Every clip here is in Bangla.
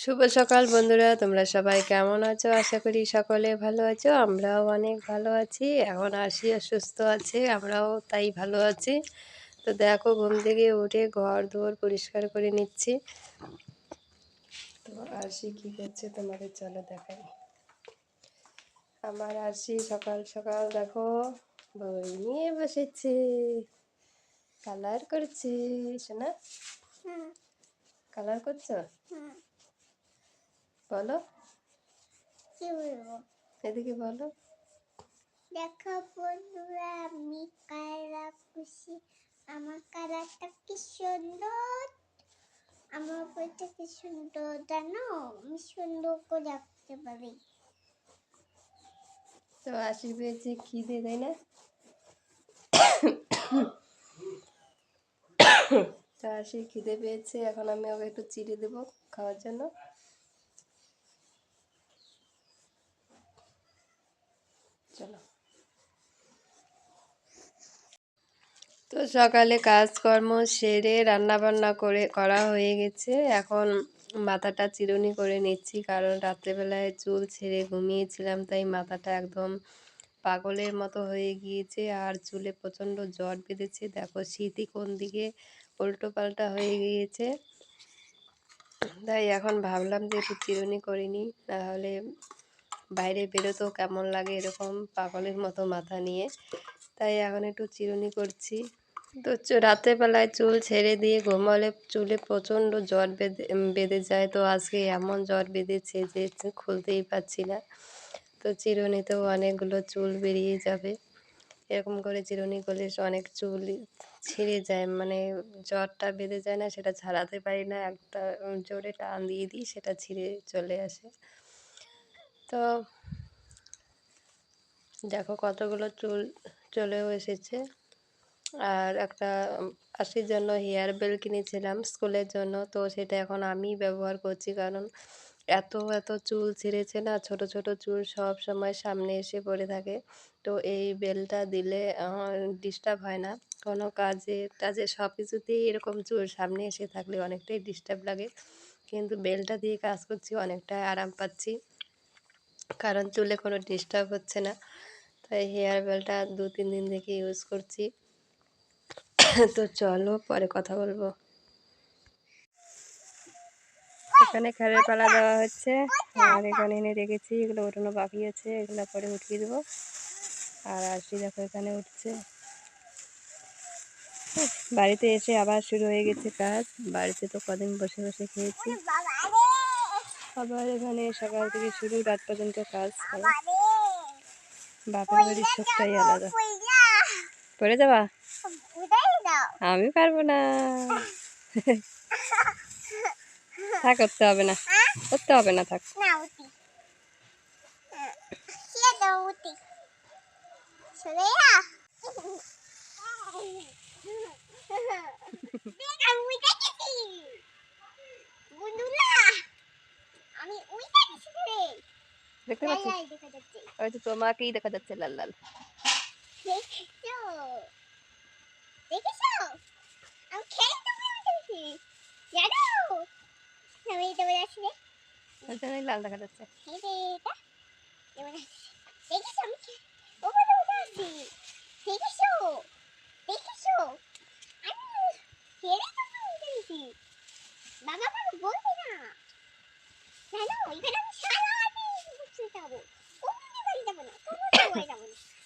শুভ সকাল বন্ধুরা, তোমরা সবাই কেমন আছো? আশা করি সকলে ভালো আছো। আমরাও অনেক ভালো আছি। এখন আরশি সুস্থ আছে, আমরাও তাই ভালো আছি। তো দেখো, ঘুম থেকে উঠে ঘর দুয়ার পরিষ্কার করে নিচ্ছি। তো আরশি কী করছে তোমাদের চলো দেখাই। আমার আরশি সকাল সকাল দেখো বই নিয়ে বসেছে, কালার করছে। শোনা, কালার করছো? বলো, কি বলবো? এদিকে বলো। দেখো বন্ধুরা, আমি কালার করছি। আমার কালারটা কি সুন্দর, আমার বইটা কি সুন্দর জানো, আমি সুন্দর করে রাখতে পারি। তো আশি পেয়েছে খিদে, তাই না? তো আশি খিদে পেয়েছে, এখন আমি ওকে একটু চিড়ে দেবো খাওয়ার জন্য। চলো। তো সকালে কাজকর্ম সেরে রান্নাবান্না করা হয়ে গেছে। এখন মাথাটা চিরুনি করে নিচ্ছি, কারণ রাত্রেবেলায় চুল ছেড়ে ঘুমিয়েছিলাম, তাই মাথাটা একদম পাগলের মতো হয়ে গিয়েছে। আর চুলে প্রচণ্ড জট বেঁধেছে। দেখো শীতই কোন দিকে উল্টো পাল্টা হয়ে গিয়েছে। তাই এখন ভাবলাম যে একটু চিরুনি করে নিই, তাহলে বাইরে বেরোতেও কেমন লাগে এরকম পাগলের মতো মাথা নিয়ে। তাই এখন একটু চিরুনি করছি। তো রাত্রেবেলায় চুল ছেড়ে দিয়ে ঘুমালে চুলে প্রচণ্ড জ্বর বেঁধে যায়। তো আজকে এমন জ্বর বেঁধেছে যে খুলতেই পারছি না। তো চিরুনিতেও অনেকগুলো চুল বেরিয়ে যাবে। এরকম করে চিরুনি করলে অনেক চুল ছিঁড়ে যায়, মানে জ্বরটা বেঁধে যায় না, সেটা ছাড়াতে পারি না। একটা জোরে টান দিয়ে দিই, সেটা ছিঁড়ে চলে আসে। তো দেখো কতগুলো চুল চলেও এসেছে। আর একটা আশির জন্য হেয়ার বেল কিনেছিলাম স্কুলের জন্য, তো সেটা এখন আমি ব্যবহার করছি, কারণ এত এত চুল ছিঁড়েছে না, ছোট ছোট চুল সব সময় সামনে এসে পড়ে থাকে। তো এই বেলটা দিলে ডিস্টার্ব হয় না, কোনো কাজে টাজে সব কিছুতেই এরকম চুল সামনে এসে থাকলে অনেকটাই ডিস্টার্ব লাগে। কিন্তু বেলটা দিয়ে কাজ করছি, অনেকটাই আরাম পাচ্ছি, কারণ চুলে কোনো ডিস্টার্ব হচ্ছে না। তাই হেয়ার বেলটা 2-3 দিন থেকে ইউজ করছি। তো চলো পরে কথা বলবো। এখানে খড়ের পালা দেওয়া হচ্ছে, আর এখানে এনে রেখেছি, এগুলো ওঠানো বাকি আছে, এগুলো পরে উঠিয়ে দেবো। আর আরশি দেখো এখানে উঠছে। বাড়িতে এসে আবার শুরু হয়ে গেছে কাজ। বাড়িতে তো কদিন বসে বসে খেয়েছি, আবার এখানে সকাল থেকে শুরু রাত পর্যন্ত কাজ করা। বাপের বাড়ির সুখটাই আলাদা। পড়ে যাবা? আমি পারবো না। থাক, করতে হবে না, করতে হবে না, থাক। দেখতে পাচ্ছি, ওই তো তোমাকেই দেখা যাচ্ছে লাল লাল। লাল দেখা যাচ্ছে।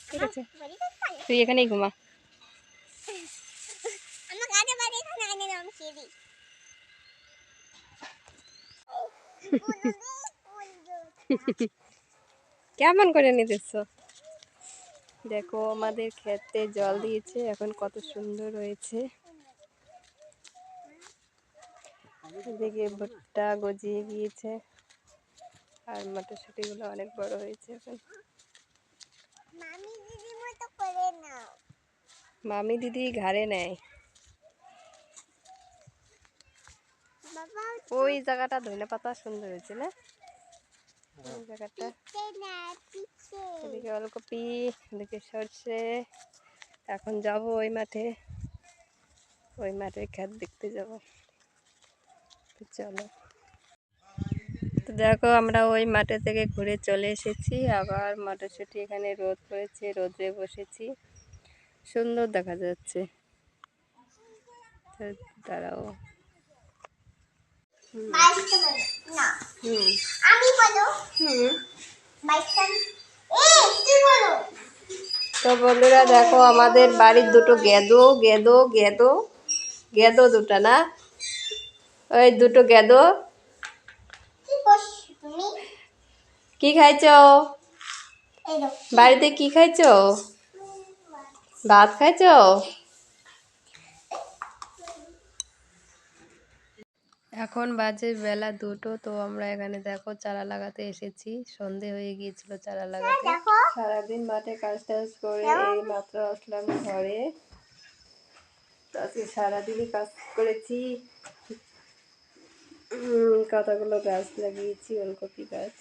ঠিক আছে, তুই এখানেই ঘুমা। কেমন করে নিতেছ? দেখো আমাদের ক্ষেতে জল দিয়েছে, এখন কত সুন্দর হয়েছে। এদিকে ভুট্টা গজিয়ে গিয়েছে, আর মটরশুঁটিগুলো অনেক বড় হয়েছে। এখন মামি দিদি ঘাড়ে নেয়। ওই জায়গাটা ধনে পাতা সুন্দর হয়েছে না, ওই জায়গাটা। এদিকে ওলকপি, এদিকে সর্ষে। এখন যাব ওই মাঠে, ওই মাঠের ক্ষেত দেখতে যাব। চলো। দেখো আমরা ওই মাঠে থেকে ঘুরে চলে এসেছি, আবার মটরশুঁটি এখানে রোদ পড়েছে, রোদে বসেছি, সুন্দর দেখা যাচ্ছে। তো দাঁড়াও। বাইকটা বলো না, হুম আমি বলো। হুম বাইকটা এই তুই বলো। তো বন্ধুরা দেখো আমাদের বাড়ির দুটো গেদো গেদো গেদো গেদো দুটো না, ওই দুটো গেদো। কি করছো তুমি? কি খাইছো? এই দেখো বাড়িতে কি খাইছো? ভাত খাইছো? এখন বাজে বেলা 2টো। তো আমরা এখানে দেখো চারা লাগাতে এসেছি, সন্ধে হয়ে গিয়েছিল চারা লাগাতে। দেখো সারাদিন মাঠে কাজ টাজ করে এই মাত্র আসলাম ঘরে। তো আজকে সারাদিনই কাজ করেছি। কতগুলো গাছ লাগিয়েছি, ওলকপি গাছ।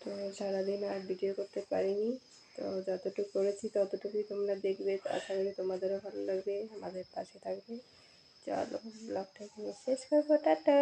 তো সারাদিন আর ভিডিও করতে পারিনি। তো যতটুকু করেছি ততটুকুই তোমরা দেখবে। তো আশা করি তোমাদেরও ভালো লাগবে, আমাদের পাশে থাকবে। চলো ব্লগটা এখানে শেষ করবো, টাটা।